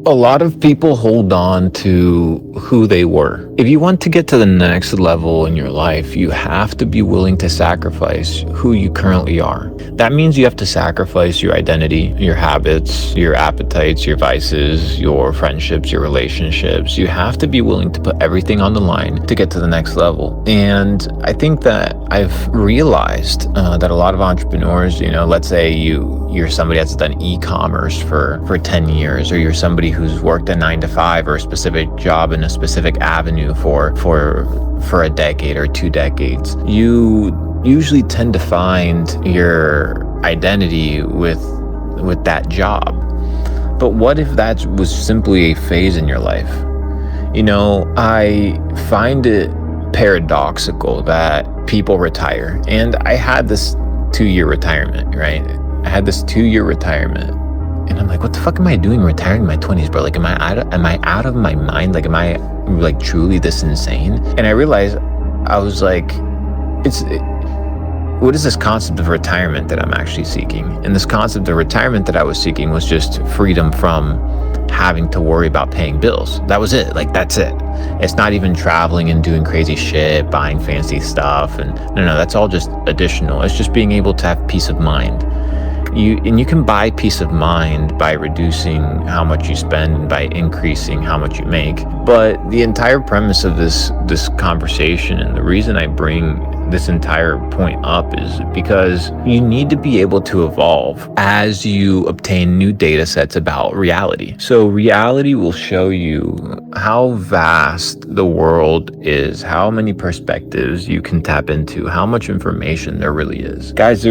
A lot of people hold on to who they were. If you want to get to the next level in your life, you have to be willing to sacrifice who you currently are. That means you have to sacrifice your identity, your habits, your appetites, your vices, your friendships, your relationships. You have to be willing to put everything on the line to get to the next level. And I think that I've realized that a lot of entrepreneurs, let's say you're somebody that's done e-commerce for 10 years, or you're somebody who's worked a 9-to-5 or a specific job in a specific avenue for a decade or 2 decades. You usually tend to find your identity with that job. But what if that was simply a phase in your life? I find it paradoxical that people retire. And I had this 2-year retirement, right? I had this 2-year retirement. And I'm like, what the fuck am I doing retiring in my 20s, bro? Like, am I out of my mind? Like, am I like truly this insane? And I realized, I was like, what is this concept of retirement that I'm actually seeking? And this concept of retirement that I was seeking was just freedom from having to worry about paying bills. That was it. Like, that's it. It's not even traveling and doing crazy shit, buying fancy stuff. And no, that's all just additional. It's just being able to have peace of mind. You can buy peace of mind by reducing how much you spend and by increasing how much you make. But the entire premise of this conversation, and the reason I bring this entire point up, is because you need to be able to evolve as you obtain new data sets about reality. So reality will show you how vast the world is, how many perspectives you can tap into, how much information there really is. Guys,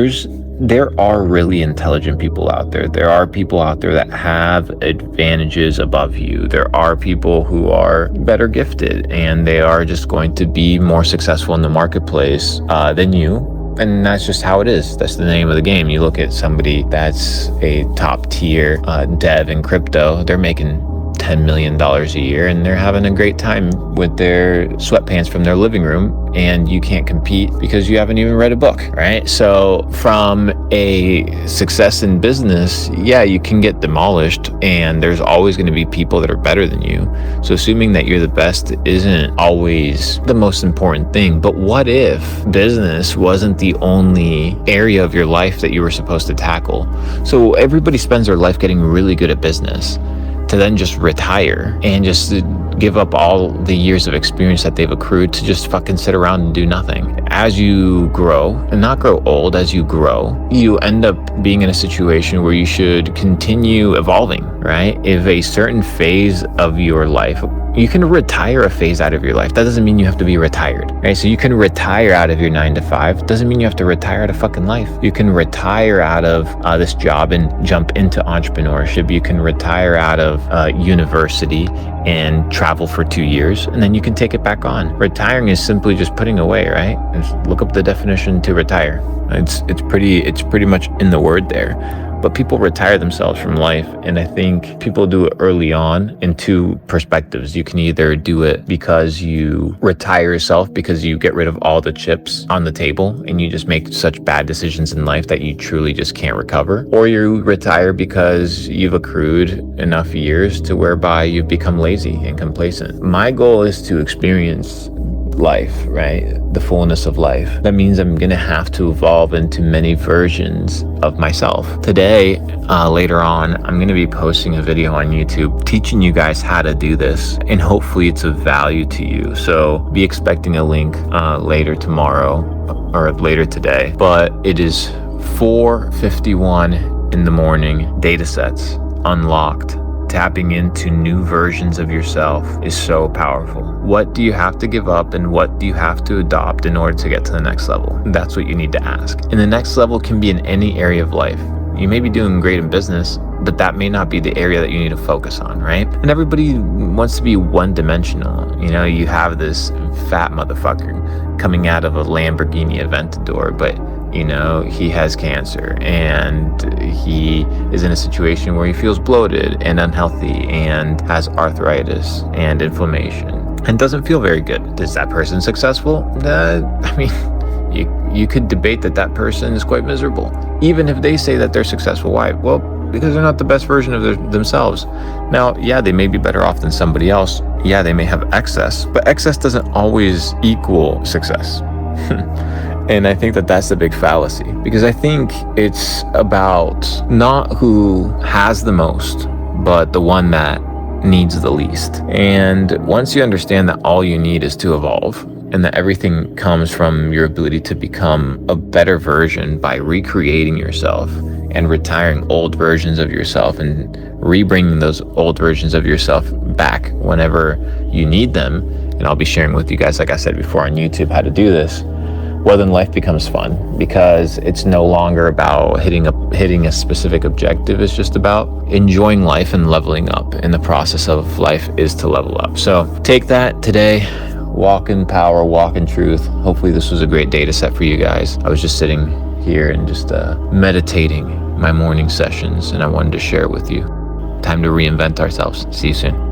there are really intelligent people out there. There are people out there that have advantages above you. There are people who are better gifted, and they are just going to be more successful in the marketplace than you. And that's just how it is. That's the name of the game. You look at somebody that's a top tier dev in crypto, they're making $10 million a year, and they're having a great time with their sweatpants from their living room, and you can't compete because you haven't even read a book, right? So from a success in business, yeah, you can get demolished, and there's always going to be people that are better than you. So assuming that you're the best isn't always the most important thing. But what if business wasn't the only area of your life that you were supposed to tackle? So everybody spends their life getting really good at business, to then just retire and just give up all the years of experience that they've accrued to just fucking sit around and do nothing. As you grow, and not grow old, as you grow, you end up being in a situation where you should continue evolving, right? If a certain phase of your life, you can retire a phase out of your life. That doesn't mean you have to be retired, right? So you can retire out of your 9-to-5. Doesn't mean you have to retire out of fucking life. You can retire out of this job and jump into entrepreneurship. You can retire out of university and travel for 2 years, and then you can take it back on. Retiring is simply just putting away, right? Just look up the definition to retire. It's pretty much in the word there. But people retire themselves from life, and I think people do it early on in 2 perspectives. You can either do it because you retire yourself because you get rid of all the chips on the table and you just make such bad decisions in life that you truly just can't recover, or you retire because you've accrued enough years to whereby you've become lazy and complacent. My goal is to experience life, right? The fullness of life. That means I'm gonna have to evolve into many versions of myself. Today, later on, I'm gonna be posting a video on YouTube teaching you guys how to do this, and hopefully it's of value to you. So be expecting a link later tomorrow or later today. But it is 4:51 in the morning. Data sets unlocked. Tapping into new versions of yourself is so powerful. What do you have to give up, and what do you have to adopt in order to get to the next level? That's what you need to ask. And the next level can be in any area of life. You may be doing great in business, but that may not be the area that you need to focus on, right? And everybody wants to be one-dimensional. You have this fat motherfucker coming out of a Lamborghini Aventador, but he has cancer, and he is in a situation where he feels bloated and unhealthy and has arthritis and inflammation and doesn't feel very good. Is that person successful? You could debate that person is quite miserable. Even if they say that they're successful, why? Well, because they're not the best version of themselves. Now, yeah, they may be better off than somebody else. Yeah, they may have excess, but excess doesn't always equal success. And I think that that's the big fallacy, because I think it's about not who has the most, but the one that needs the least. And once you understand that all you need is to evolve, and that everything comes from your ability to become a better version by recreating yourself and retiring old versions of yourself and rebringing those old versions of yourself back whenever you need them. And I'll be sharing with you guys, like I said before on YouTube, how to do this. Well, then life becomes fun, because it's no longer about hitting a specific objective. It's just about enjoying life and leveling up. And the process of life is to level up. So take that today. Walk in power, walk in truth. Hopefully this was a great data set for you guys. I was just sitting here and just meditating my morning sessions, and I wanted to share it with you. Time to reinvent ourselves. See you soon.